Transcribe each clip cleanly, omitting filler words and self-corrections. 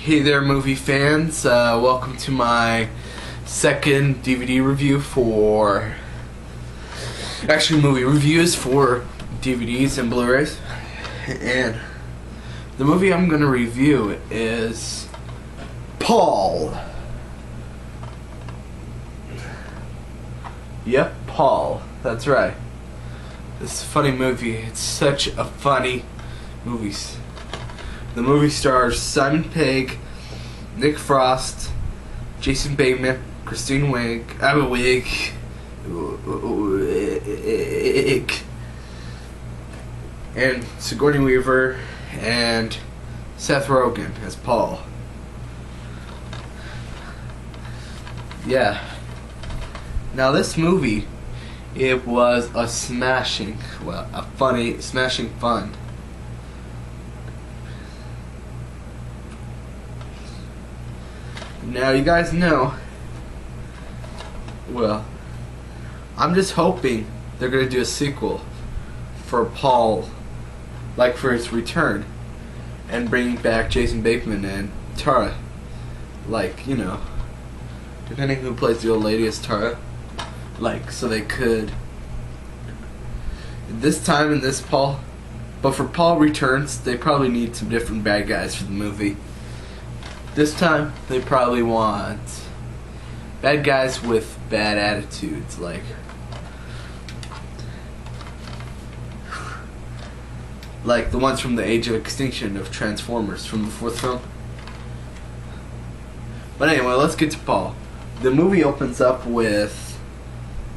Hey there, movie fans. Welcome to my second DVD review for... Actually, movie reviews for DVDs and Blu-rays. And the movie I'm going to review is Paul. Yep, Paul. That's right. This is a funny movie. It's such a funny movie. The movie stars Simon Pegg, Nick Frost, Jason Bateman, Kristen Wiig, and Sigourney Weaver, and Seth Rogen as Paul. Yeah. Now this movie, it was a smashing fun. Now you guys know, well, I'm just hoping they're going to do a sequel for Paul, like for his return, and bring back Jason Bateman and Tara, like, you know, depending who plays the old lady as Tara, like, so they could, this time in this Paul, but for Paul Returns, they probably need some different bad guys for the movie. This time, they probably want bad guys with bad attitudes, like the ones from the Age of Extinction of Transformers from the 4th film. But anyway, let's get to Paul. The movie opens up with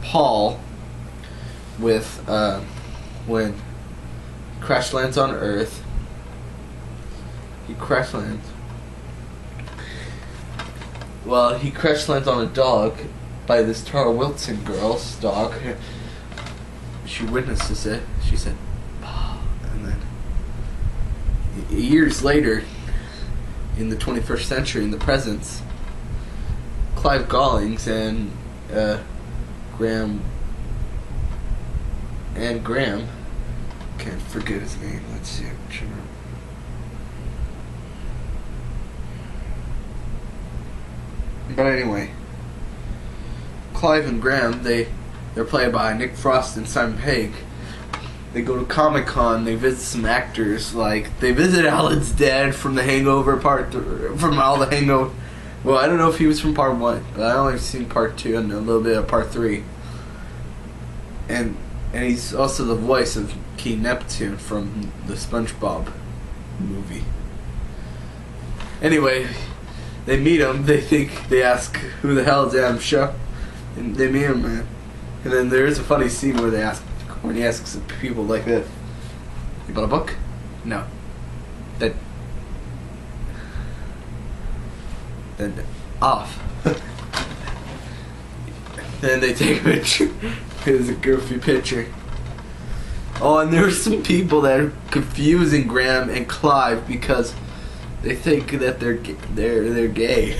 Paul with when he crash lands on Earth. He crash lands. Well, he crash lands on a dog by this Tara Wilson girl's dog. She witnesses it. She said, "Oh," and then years later, in the 21st century, in the present, Clive Gollings and Graham, can't forget his name. Let's see. But anyway, Clive and Graham, they're played by Nick Frost and Simon Pegg. They go to Comic-Con, they visit some actors, like, they visit Alan's dad from The Hangover from all the Hangover. Well, I don't know if he was from part 1, but I only seen part 2 and a little bit of part 3. And he's also the voice of King Neptune from the SpongeBob movie. Anyway, they meet him, they ask, who the hell is Adam Shaw? And they meet him, man. And then there's a funny scene where when he asks people like this, "You bought a book?" "No." Then off. Then they take a picture. It was a goofy picture. Oh, and there's some people that are confusing Graham and Clive because they think that they're gay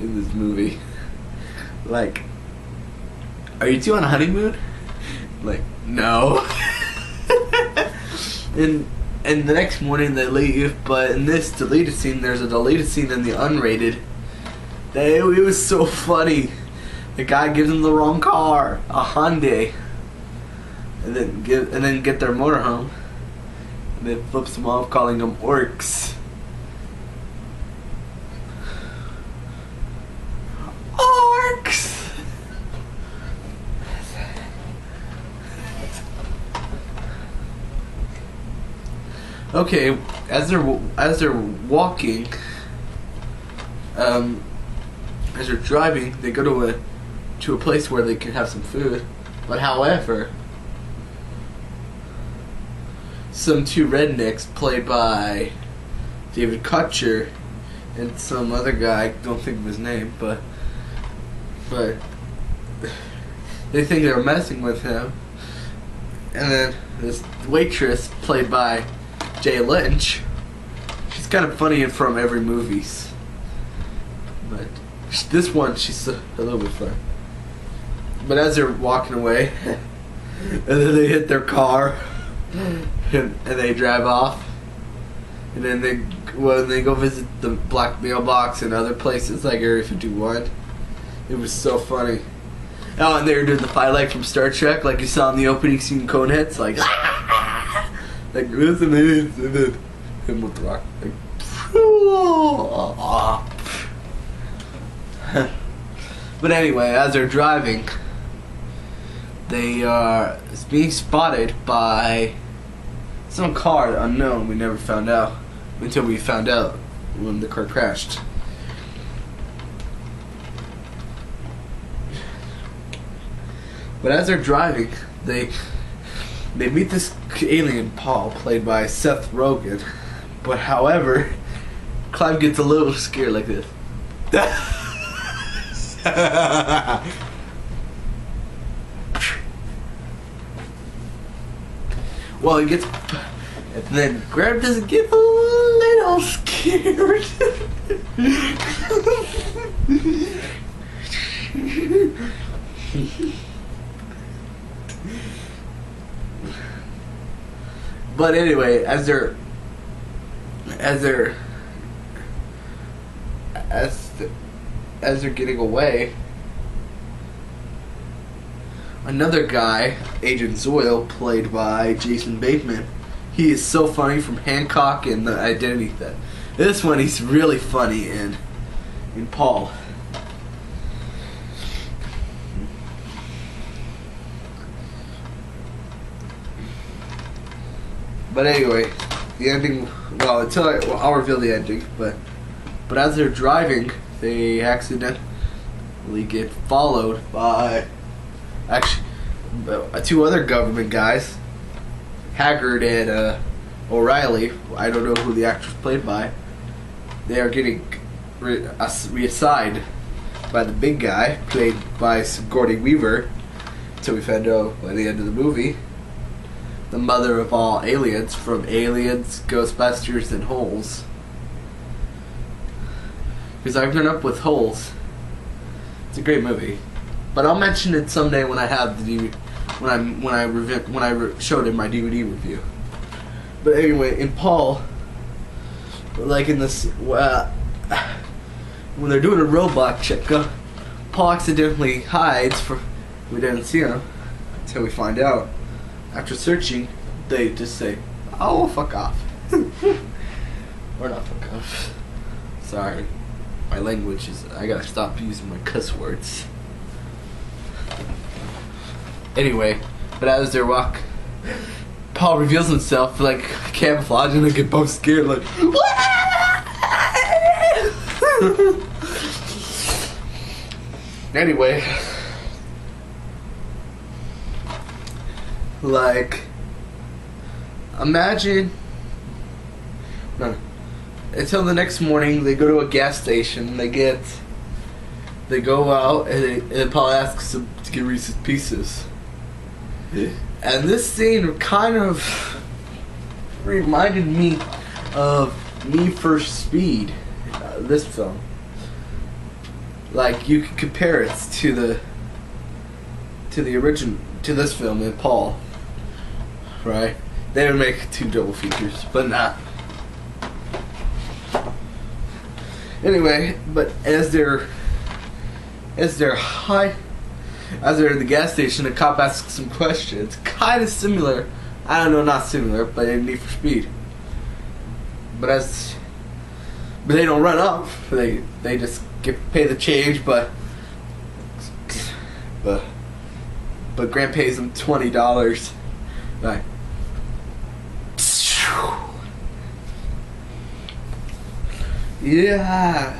in this movie. Like, "Are you two on a honeymoon?" Like, "No." and the next morning they leave, but in this deleted scene, there's a deleted scene in the unrated. It was so funny. The guy gives them the wrong car, a Hyundai, and then get their motorhome. And then flips them off, calling them orcs. Orcs! Okay, as they're walking, as they're driving, they go to a place where they can have some food. But however, some two rednecks played by David Kutcher and some other guy, I don't think of his name, but they think they're messing with him. And then this waitress played by Jay Lynch, she's kind of funny from every movies, but this one she's a little bit fun. But as they're walking away, and then they hit their car, and they drive off. And then when they go visit the Black Mailbox and other places like Area 51, it was so funny. Oh, and they were doing the fight like from Star Trek, like you saw in the opening scene, Coneheads, like listen, and then him with the rock, like. But anyway, as they're driving, they are being spotted by some car unknown. We never found out until we found out when the car crashed. But as they're driving, they meet this alien, Paul, played by Seth Rogen. But however, Clive gets a little scared like this. Well, he gets, and then Graham doesn't get a little scared. But anyway, as they're getting away, another guy, Agent Zoyle, played by Jason Bateman, he is so funny from Hancock and The Identity Theft. This one, he's really funny in Paul. But anyway, the ending. Well, I'll reveal the ending. But as they're driving, they accidentally get followed by two other government guys, Haggard and O'Reilly. I don't know who the actress played by. They are getting reassigned by the big guy, played by Sigourney Weaver, until we found out by the end of the movie, the mother of all aliens, from Aliens, Ghostbusters, and Holes. Because I've grown up with Holes. It's a great movie, but I'll mention it someday when I have the DVD, when I showed in my DVD review. But anyway, in Paul, like in this, when they're doing a robot checkup, Paul accidentally hides. We didn't see him until we find out. After searching, they just say, "Oh, fuck off." Or not fuck off. Sorry. My language is... I gotta stop using my cuss words. Anyway, but as they walk, Paul reveals himself like camouflage, and they get both scared like... Anyway... Like, imagine, no, until the next morning, they go to a gas station, they go out, and Paul asks them to get Reese's Pieces. And this scene kind of reminded me of Need for Speed, this film. Like, you could compare it to the original, to this film in Paul. Right? They would make two double features, but not. Anyway, but as they're in the gas station, the cop asks some questions, kind of similar. I don't know, not similar, but in Need for Speed. But they don't run up. They just pay the change, but Grant pays them $20. Right. Yeah.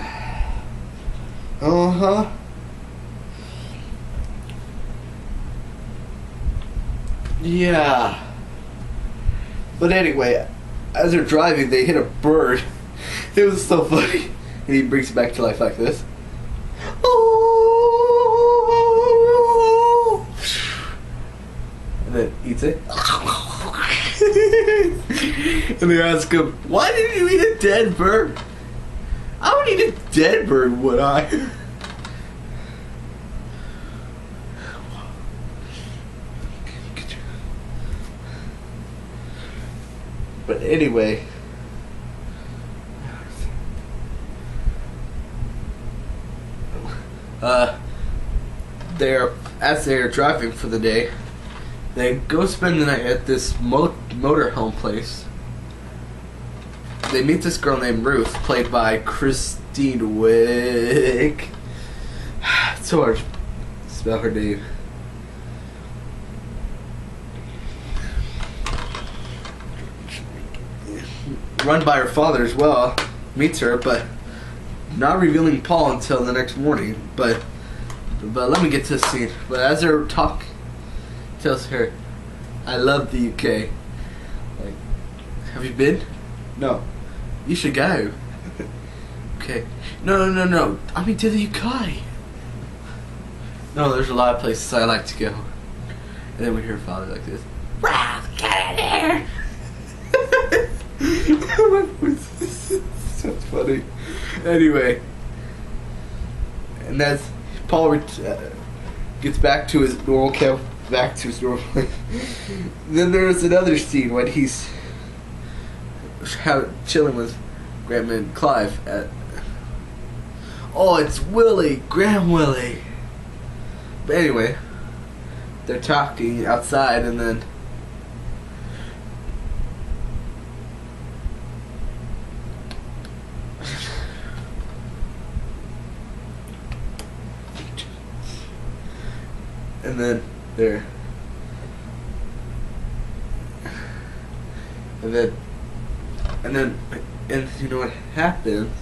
Uh-huh. Yeah. But anyway, as they're driving, they hit a bird. It was so funny. And he brings it back to life like this. And then eats it. And they ask him, "Why did you eat a dead bird?" "I would eat a dead bird, would I?" But anyway, As they're driving for the day, they go spend the night at this motorhome place. They meet this girl named Ruth, played by Christine Wiig. It's so hard to spell her name. Run by her father as well. Meets her, but not revealing Paul until the next morning. But let me get to the scene. But as they're talking, tells her, "I love the UK." Like, have you been? No. You should go. Okay. No. I mean, to the UK. No, there's a lot of places I like to go. And then we hear her father like this. Ralph, get out of here! Sounds funny. Anyway. And as Paul gets back to his normal camp, back to his normal life. Then there's another scene when he's chilling with Graham and Clive at... Oh, it's Willie! Graham Willie! But anyway, they're talking outside and then... and then they're... And you know what happens?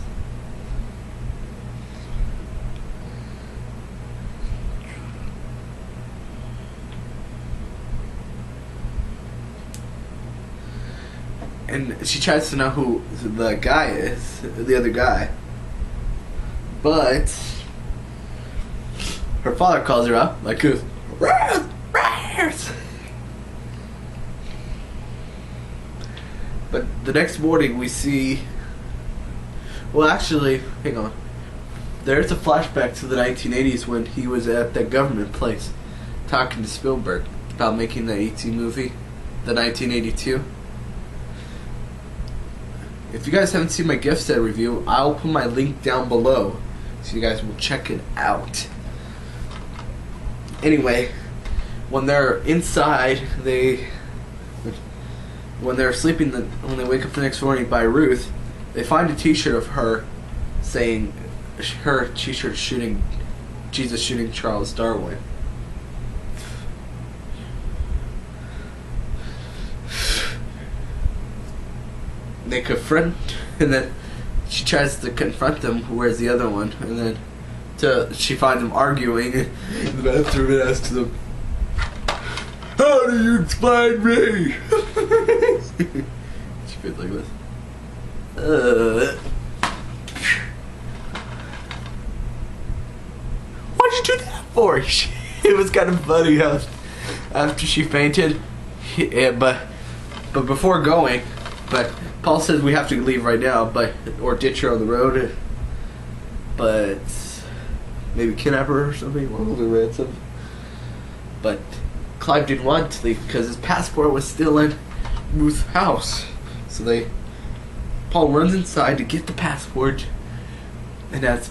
And she tries to know who the guy is, the other guy. But her father calls her up, like, Ruth. But the next morning we see... Well, actually, hang on. There's a flashback to the 1980s when he was at that government place talking to Spielberg about making the E.T. movie, the 1982. If you guys haven't seen my gift set review, I'll put my link down below so you guys will check it out. Anyway, when they're inside, when they're sleeping, when they wake up the next morning by Ruth, they find a T-shirt of her saying her T-shirt shooting Jesus shooting Charles Darwin. They confront, and then she tries to confront them. Where's the other one? And then she finds them arguing in the bathroom and asks them, "How do you explain me?" She feels like this. What'd you do that for? It was kind of funny how after she fainted, but before going, but Paul says we have to leave right now, or ditch her on the road, but maybe kidnap her or something, or hold her ransom. But Clive didn't want to leave because his passport was still in Ruth's house. So Paul runs inside to get the passport, and as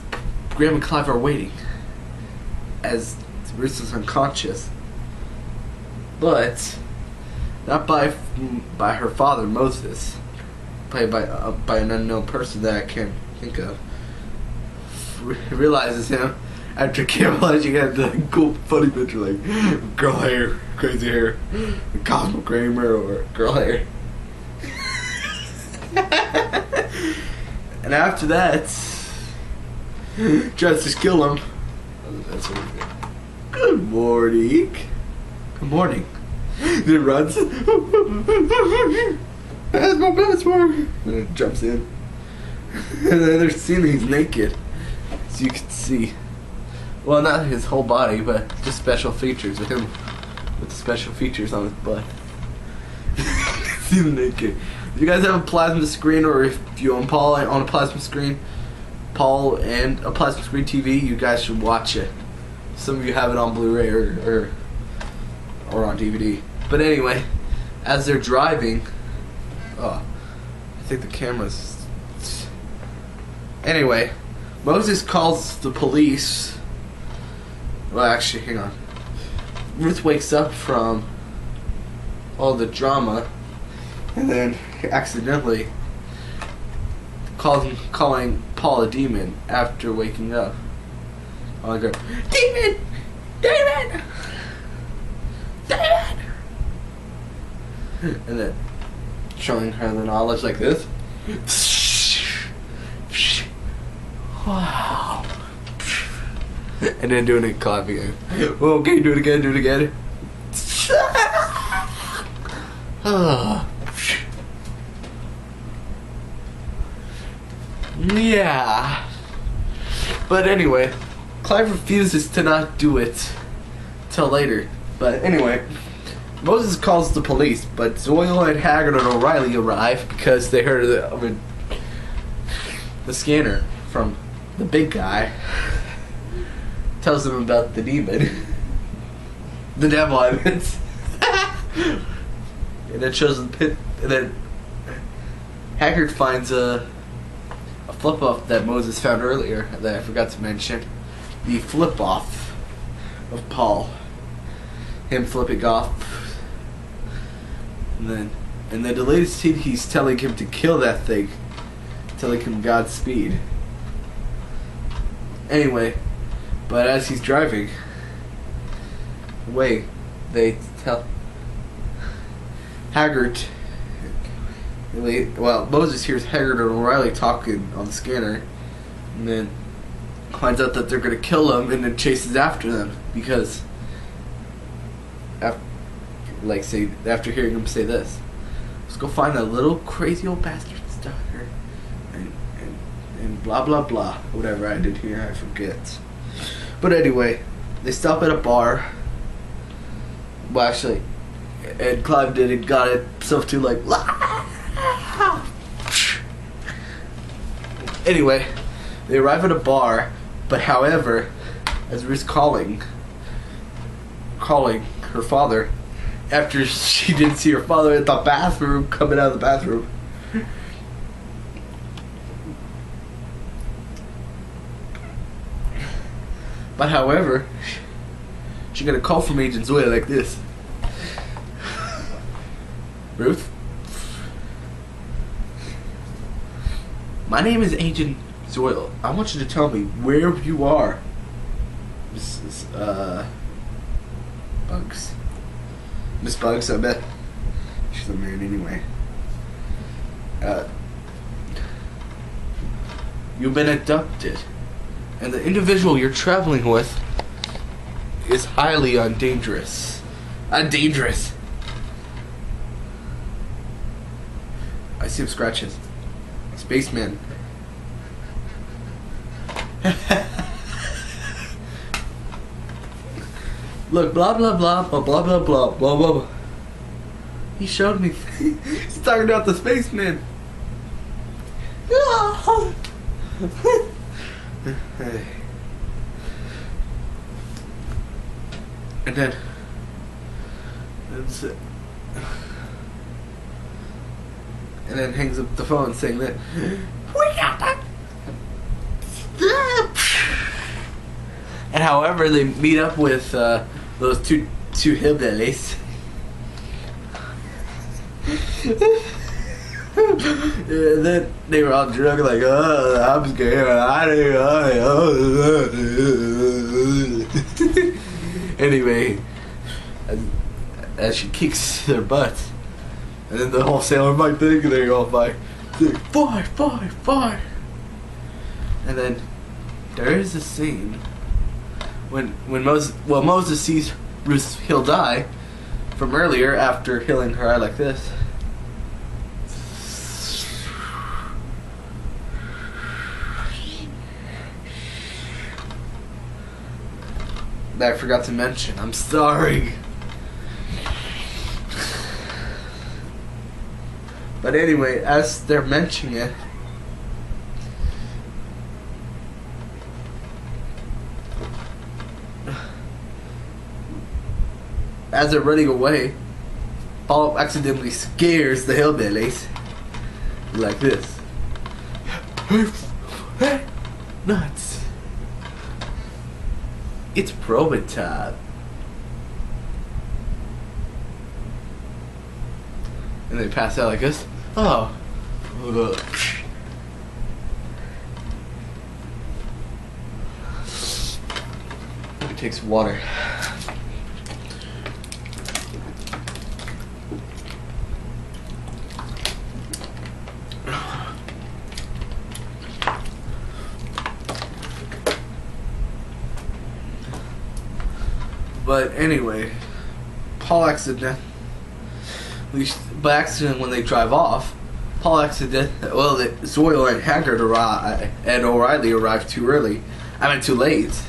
Graham and Clive are waiting, as Ruth is unconscious, but not by her father Moses, played by an unknown person that I can't think of, realizes him after camouflaging had the cool funny picture like girl hair, crazy hair, Cosmo Kramer, or girl hair. And after that, tries to kill him. Good morning. Good morning. Then runs. That's my passport. And then jumps in. And then they're seeing he's naked. So you can see. Well, not his whole body, but just special features of him. With special features on his butt. See him naked. If you guys have a plasma screen, or if you own Paul on a plasma screen, Paul and a plasma screen TV, you guys should watch it. Some of you have it on Blu-ray or on DVD. But anyway, as they're driving, I think the camera's... Anyway, Moses calls the police Well, actually, hang on. Ruth wakes up from all the drama, and then accidentally calling Paul a demon after waking up. I'm like, demon, demon, demon, and then showing her the knowledge like this. Wow. And then doing it clapping again. Okay, do it again, do it again. Yeah. But anyway, Clive refuses to not do it till later. But anyway, Moses calls the police, but Zoyle and Haggard and O'Reilly arrive because they heard of the scanner from the big guy. Tells them about the demon. The devil, I meant. And it shows the pit. And then Haggard finds a flip-off that Moses found earlier that I forgot to mention. The flip-off of Paul. Him flipping off. And in the latest scene, he's telling him to kill that thing. Telling him Godspeed. Anyway, but as he's driving away, they tell Haggard. Well, Moses hears Haggard and O'Reilly talking on the scanner, and then finds out that they're gonna kill him, and then chases after them because, after hearing him say this, let's go find that little crazy old bastard's daughter, and blah blah blah, whatever I did here, I forget. But anyway, they stop at a bar. Well, actually, and Clive did it, got himself to like. Anyway, they arrive at a bar, but however, as Ruth's calling her father, after she didn't see her father at the bathroom, coming out of the bathroom. But however, she got a call from Agent Zoya like this. Ruth? My name is Agent Zoyle. I want you to tell me where you are. Mrs. Bugs. Miss Bugs, I bet. She's a man anyway. You've been abducted. And the individual you're traveling with is highly dangerous. Dangerous. I see him scratches. Spaceman. Look, blah blah blah blah blah blah blah blah blah. He showed me. He's talking about the spaceman. And then that's it. And then hangs up the phone saying that we got that. And however, they meet up with those two hillbillies. And then they were all drunk, like, oh, I'm scared. Anyway, as she kicks their butts, and then the whole Sailor Mike thing, and they all fight. Fight. And then there is a scene when Moses sees Ruth he'll die from earlier after healing her eye like this. That I forgot to mention. I'm sorry. But anyway, as they're mentioning it, as they're running away, Paul accidentally scares the hillbillies like this. Nuts. It's probing time. And they pass out like this. Oh. Ugh. It takes water. But anyway, Paul accident. By accident, when they drive off, Paul accident. Well, Zoyle and Haggard and O'Reilly arrived too early. I mean, too late.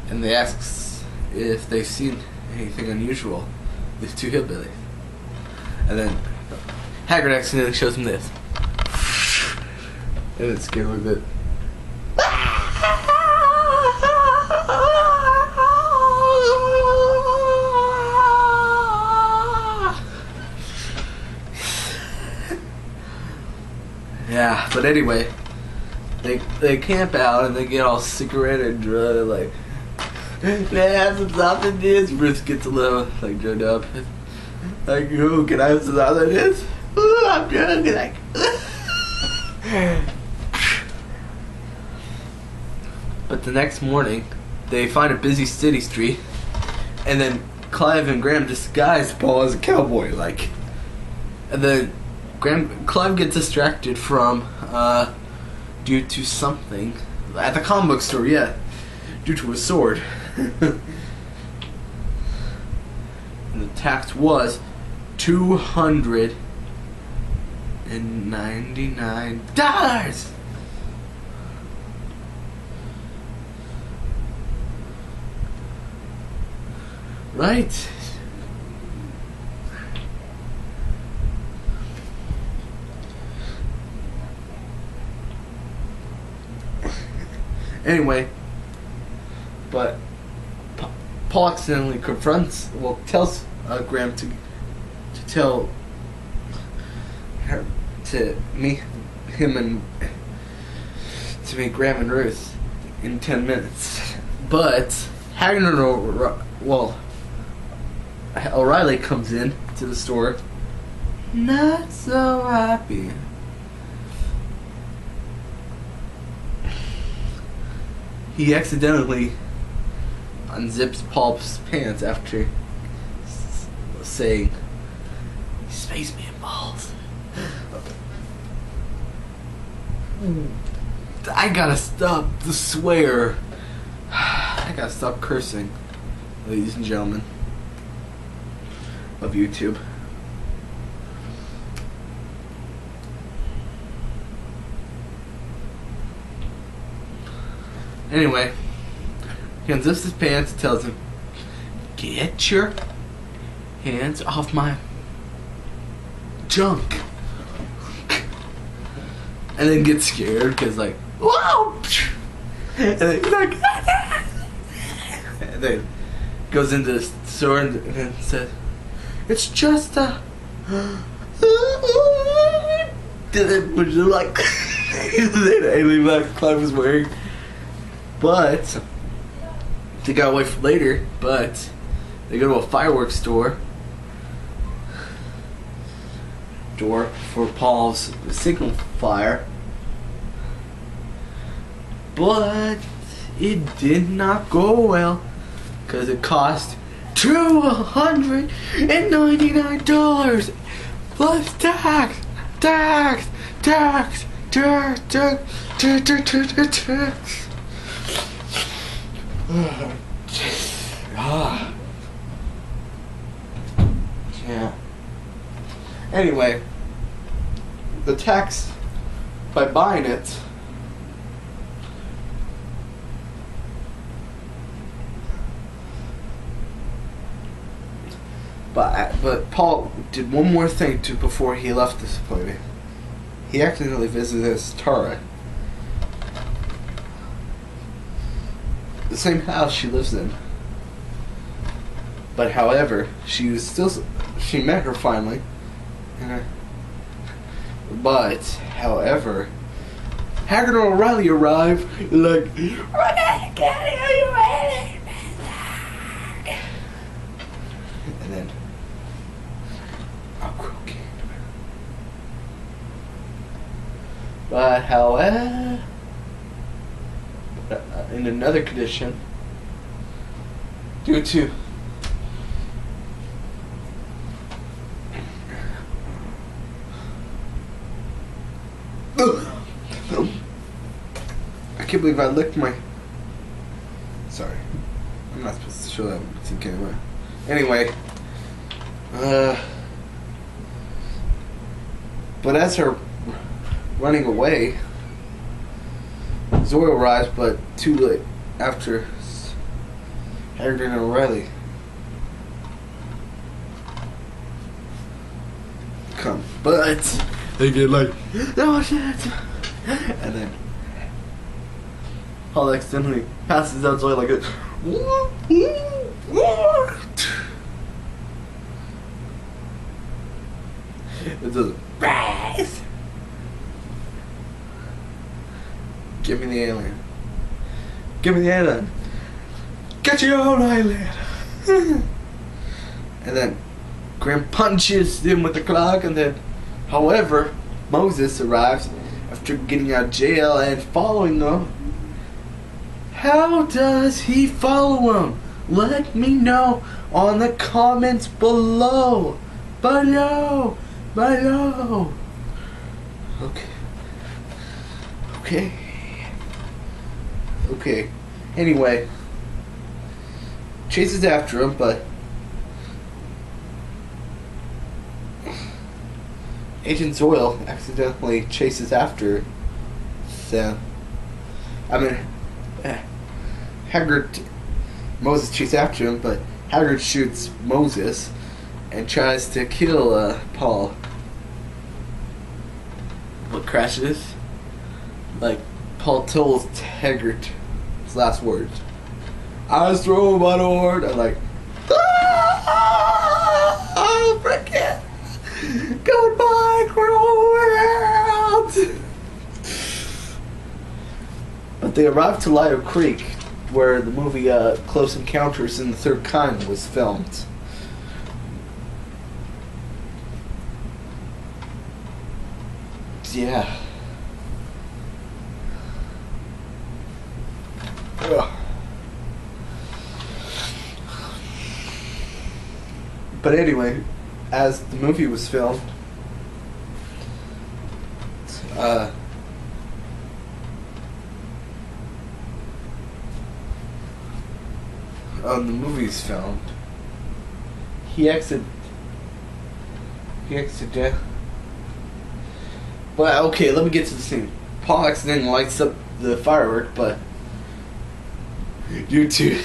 And they ask if they've seen anything unusual with two hillbillies. And then Haggard accidentally shows him this. And it's scared like that. Yeah, but anyway, they camp out and they get all cigarette and drug, like, man, have some something this. Bruce gets a little, like, drugged up. Like, oh, can I have some something this? Ooh, I'm drunk. Like, but the next morning, they find a busy city street, and then Clive and Graham disguise Paul as a cowboy, like, and then Clive gets distracted from, due to something at the comic book store, yeah, due to a sword. And the tax was $299. Right. Anyway, but Paul accidentally confronts, well, tells Graham to tell her to meet Graham and Ruth in 10 minutes. But O'Reilly comes in to the store, not so happy. He accidentally unzips Paul's pants after saying, "Spaceman balls." I gotta stop the swear. I gotta stop cursing, ladies and gentlemen of YouTube. Anyway, he unzips his pants and tells him, "Get your hands off my junk." And then gets scared because, like, whoa! And then he's like, and then goes into the store and then says, "It's just a." Which is like, the alien black Clive was wearing. But they got away for later. But they go to a fireworks store for Paul's signal fire. But it did not go well because it cost $299 plus tax. Yeah. Anyway, the tax by buying it but Paul did one more thing before he left this appointment. He accidentally visited Tara. The same house she lives in. But however, she met her finally. But however, Haggard and O'Reilly arrive like, "We're gonna get you, you ready?" But however, in another condition, due to I can't believe I licked my. Sorry, I'm not supposed to show that on the camera. Anyway, but as her running away, Zoe arrives, but too late after Hagrid and O'Reilly come. But they get like, oh shit, and then Paul accidentally passes out Zoe like a. It does. Give me the alien. Give me the alien. Get your own island. And then Graham punches him with the clock, and then, however, Moses arrives after getting out of jail and following them. How does he follow him? Let me know on the comments below. Below. Okay. Anyway, chases after him, but Agent Zoyle accidentally chases after Sam. Hagrid. Moses chases after him, but Hagrid shoots Moses and tries to kill Paul. But crashes. Like, Paul tells Hagrid his last words. I was thrown by the Lord. I'm like, oh, frick it. Goodbye, cruel world. But they arrived to Lido Creek, where the movie Close Encounters in the Third Kind was filmed. Yeah. Ugh. But anyway, as the movie was filmed, the movie's filmed, he exited. Well, okay, let me get to the scene. Paul accidentally lights up the firework, but due to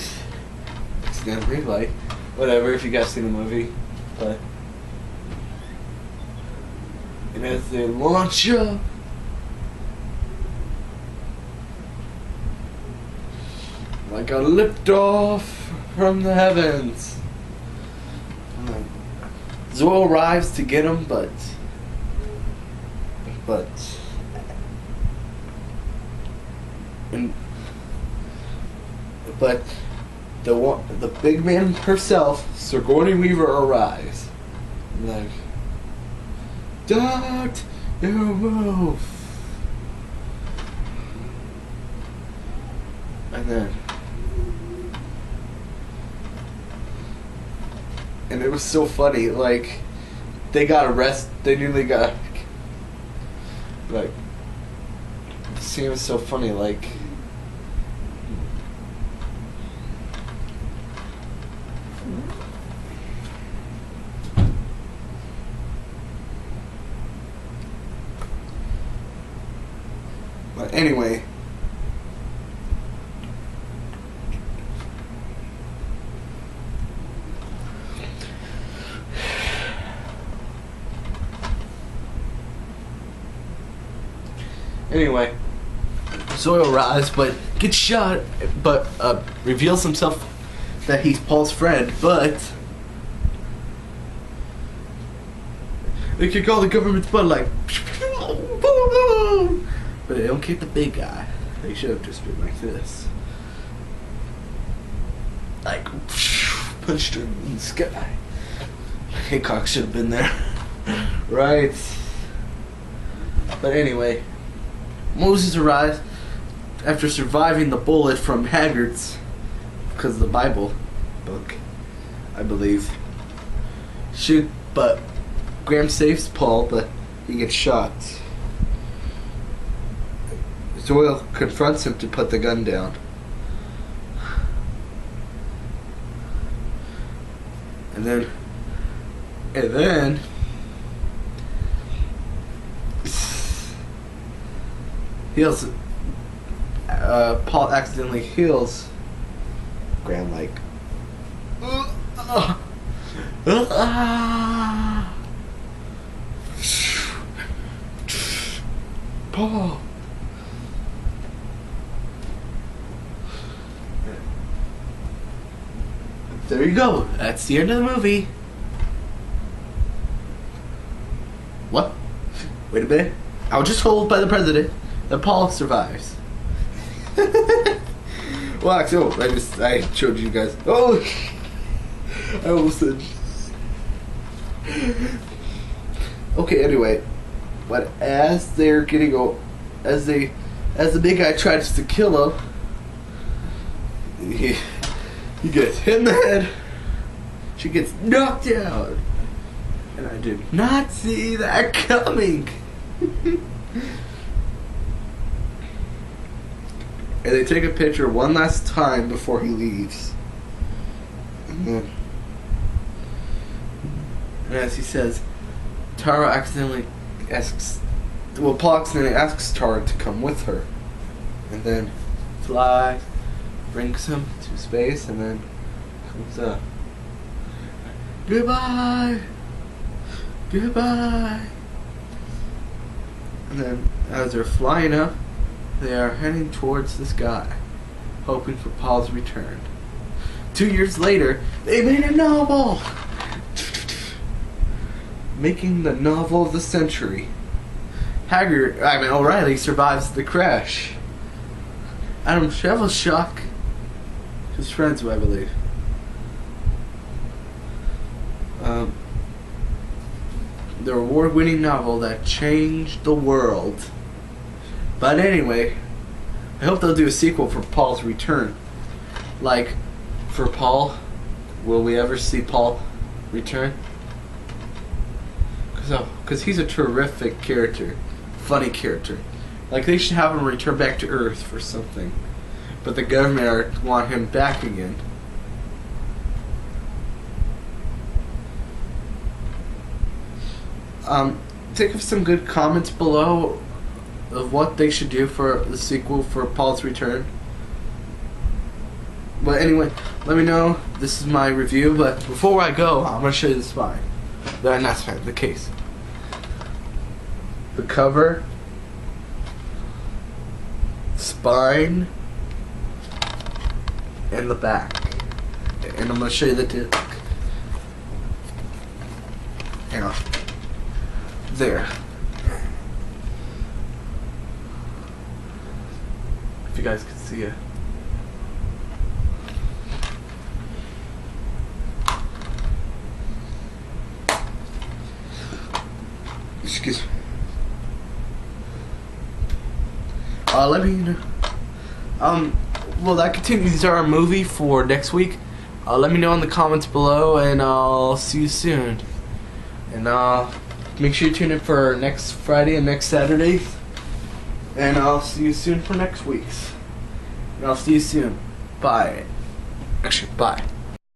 accidentally light, whatever. If you guys seen the movie, but and as they launch up, like a lift off from the heavens, Zoyle arrives to get him, but the big man herself, Sigourney Weaver, arrives. Like, Dr. Wolf. And it was so funny, like, they got arrested, they nearly got, like, the scene was so funny, like, but anyway, Zoyle arrives, but gets shot, but reveals himself that he's Paul's friend, but they could call the government's butt, like, but they don't keep the big guy. They should have just been like this. Like, punched him in the sky. Hickok should have been there. Right. But anyway, Moses arrives after surviving the bullet from Hagrid's, because of the Bible book, I believe. But Graham saves Paul, but he gets shot. Doyle confronts him to put the gun down. And then Paul accidentally heals Graham, like, Paul. There you go. That's the end of the movie. What? Wait a minute. I was just told by the president that Paul survives. Well, actually, I showed you guys. Oh, I almost said. Okay. Anyway, but as they're getting as the big guy tries to kill him, he gets hit in the head. She gets knocked out, and I did not see that coming. And they take a picture one last time before he leaves. And as he says, Paul accidentally asks Tara to come with her. And then flies, brings him to space, and then comes up. Goodbye! Goodbye! And then as they're flying up, they are heading towards the sky, hoping for Paul's return. 2 years later, they made a novel! Making the novel of the century. O'Reilly survives the crash. Adam Shevchuk, his friends, I believe. The award-winning novel that changed the world. But anyway, I hope they'll do a sequel for Paul's return. Like, for Paul, will we ever see Paul return? Because he's a terrific character. Funny character. Like, they should have him return back to Earth for something. But the government want him back again. Think of some good comments below of what they should do for the sequel for Paul's return. But anyway, let me know. This is my review, but before I go, I'm going to show you the spine. Not spine, the case. The cover, spine, and the back. And I'm going to show you the disc. Hang on. There. If you guys can see it. Excuse me. Let me know. Well, that continues our movie for next week. Let me know in the comments below, and I'll see you soon. And make sure you tune in for next Friday and next Saturday. And I'll see you soon for next week's. And I'll see you soon. Bye. Actually, bye.